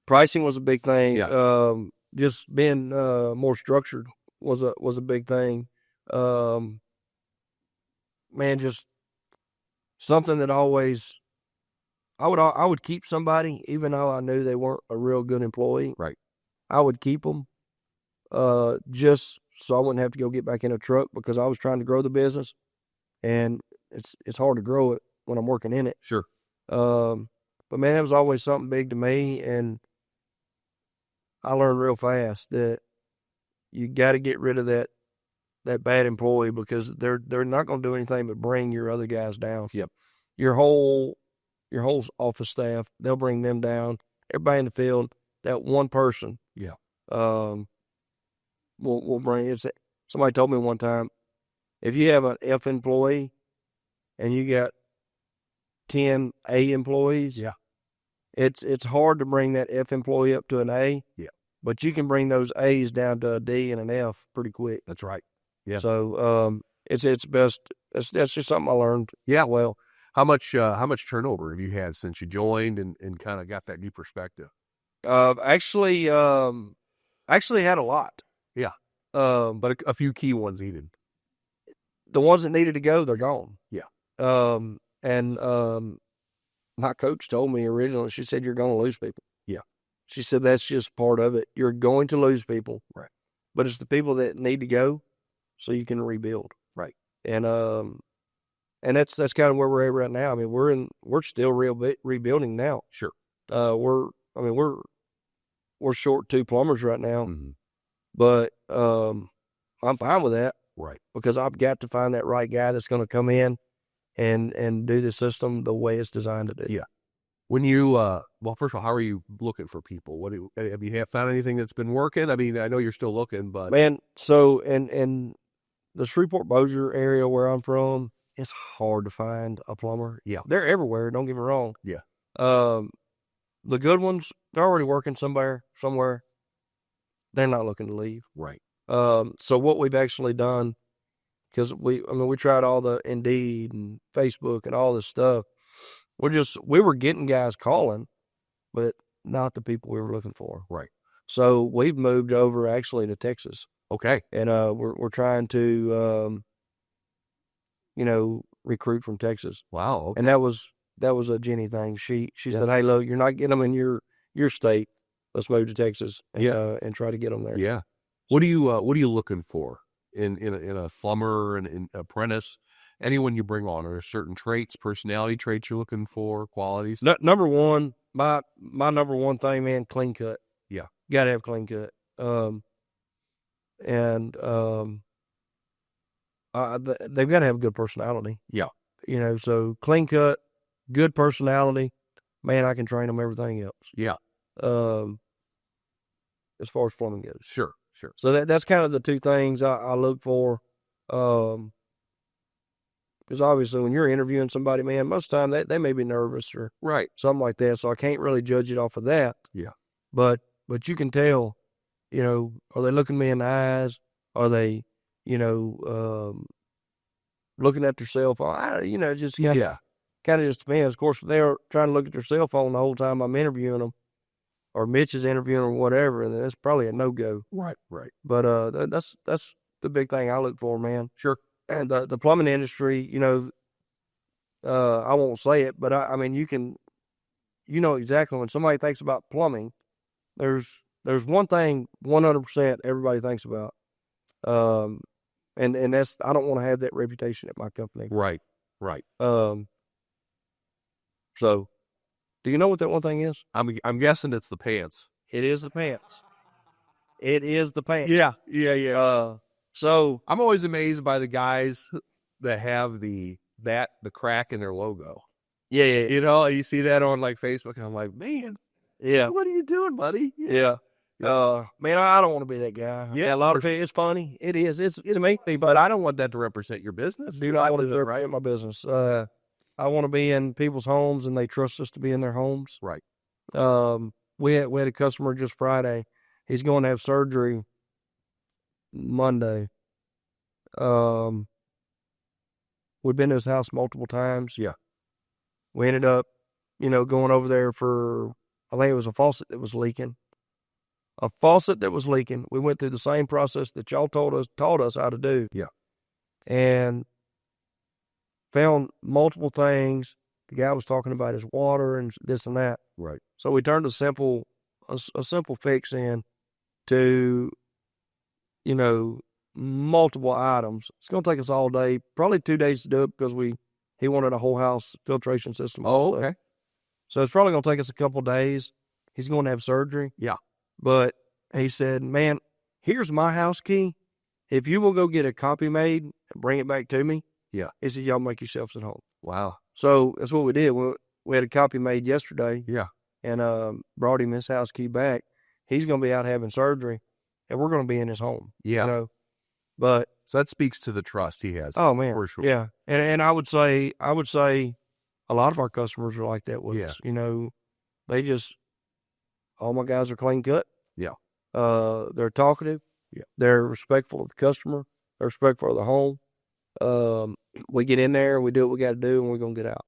Pricing was a big thing. Yeah. Just being more structured was a big thing. Man, just something that always I would keep somebody even though I knew they weren't a real good employee. Right. I would keep them just so I wouldn't have to go get back in a truck because I was trying to grow the business, and it's hard to grow it when I'm working in it. Sure. But man, it was always something big to me, and I learned real fast that you got to get rid of that bad employee because they're not going to do anything but bring your other guys down. Yep. Your whole office staff, they'll bring them down. Everybody in the field, that one person. Yeah. Will bring it. Somebody told me one time, if you have an F employee and you got 10 A employees, yeah, it's hard to bring that F employee up to an A. Yeah. But you can bring those A's down to a D and an F pretty quick. That's right. Yeah. So it's best. That's just something I learned. Yeah. Well, how much turnover have you had since you joined and kind of got that new perspective? Actually had a lot. Yeah. But a few key ones needed. The ones that needed to go, they're gone. Yeah. And my coach told me originally, she said, you're going to lose people. Yeah. She said, that's just part of it. You're going to lose people. Right. But it's the people that need to go so you can rebuild. Right. And that's kind of where we're at right now. I mean, we're still rebuilding now. Sure. We're short 2 plumbers right now. Mm-hmm. But I'm fine with that. Right. Because I've got to find that right guy that's going to come in and do the system the way it's designed to do. Yeah. When you, well, first of all, how are you looking for people? Have you found anything that's been working? I mean, I know you're still looking, but. Man, so in the Shreveport-Bossier area where I'm from, it's hard to find a plumber. Yeah. They're everywhere, don't get me wrong. Yeah. The good ones, they're already working somewhere. They're not looking to leave. Right. So what we've actually done, because we tried all the Indeed and Facebook and all this stuff. We were getting guys calling, but not the people we were looking for. Right. So we've moved over actually to Texas. Okay. And we're trying to recruit from Texas. Wow. Okay. And that was a Jenny thing. She said, "Hey, look, you're not getting them in your state. Let's move to Texas and try to get them there." Yeah. What are you looking for in a plumber and an apprentice? Anyone you bring on, are there certain traits, personality traits you're looking for, qualities? Number one, my number one thing, man, clean cut. Yeah. Got to have clean cut. They've got to have a good personality. Yeah. So clean cut, good personality, man, I can train them everything else. Yeah. As far as plumbing goes. Sure. So that's kind of the two things I look for. Because obviously when you're interviewing somebody, man, most of the time they may be nervous or right, something like that. So I can't really judge it off of that. Yeah. But you can tell, are they looking me in the eyes? Are they, looking at their cell phone? Kind of just depends. Of course, if they're trying to look at their cell phone the whole time I'm interviewing them, or Mitch is interviewing them or whatever, and that's probably a no-go. Right. But that's the big thing I look for, man. Sure. And the plumbing industry, I won't say it, but I mean, you know exactly when somebody thinks about plumbing, there's one thing 100% everybody thinks about. And that's, I don't want to have that reputation at my company. Right. So do you know what that one thing is? I'm guessing it's the pants. It is the pants. Yeah. So I'm always amazed by the guys that have the crack in their logo. Yeah. You see that on like Facebook, and I'm like, man, yeah, what are you doing, buddy? Yeah. Man, I don't want to be that guy. Yeah, a lot of it. It's funny. It is. It's amazing, but I don't want that to represent your business. Do not want to represent my business. I want to be in people's homes, and they trust us to be in their homes. Right. We had a customer just Friday. He's going to have surgery Monday. We've been to his house multiple times. Yeah. We ended up, going over there for I think it was a faucet that was leaking. A faucet that was leaking. We went through the same process that y'all taught us how to do. Yeah. And found multiple things. The guy was talking about his water and this and that. Right. So we turned a simple fix in to, multiple items. It's going to take us all day, probably 2 days to do it because he wanted a whole house filtration system. Oh, okay. So it's probably going to take us a couple of days. He's going to have surgery. Yeah. But he said, man, here's my house key. If you will go get a copy made and bring it back to me. Yeah. He said, y'all make yourselves at home. Wow. So that's what we did. We had a copy made yesterday. Yeah. And brought him his house key back. He's going to be out having surgery, and we're going to be in his home. Yeah. But so that speaks to the trust he has. Oh man, for sure. Yeah. And I would say a lot of our customers are like that with us. They just, all my guys are clean cut. Yeah. They're talkative. Yeah. They're respectful of the customer. They're respectful of the home. We get in there, we do what we got to do, and we're going to get out.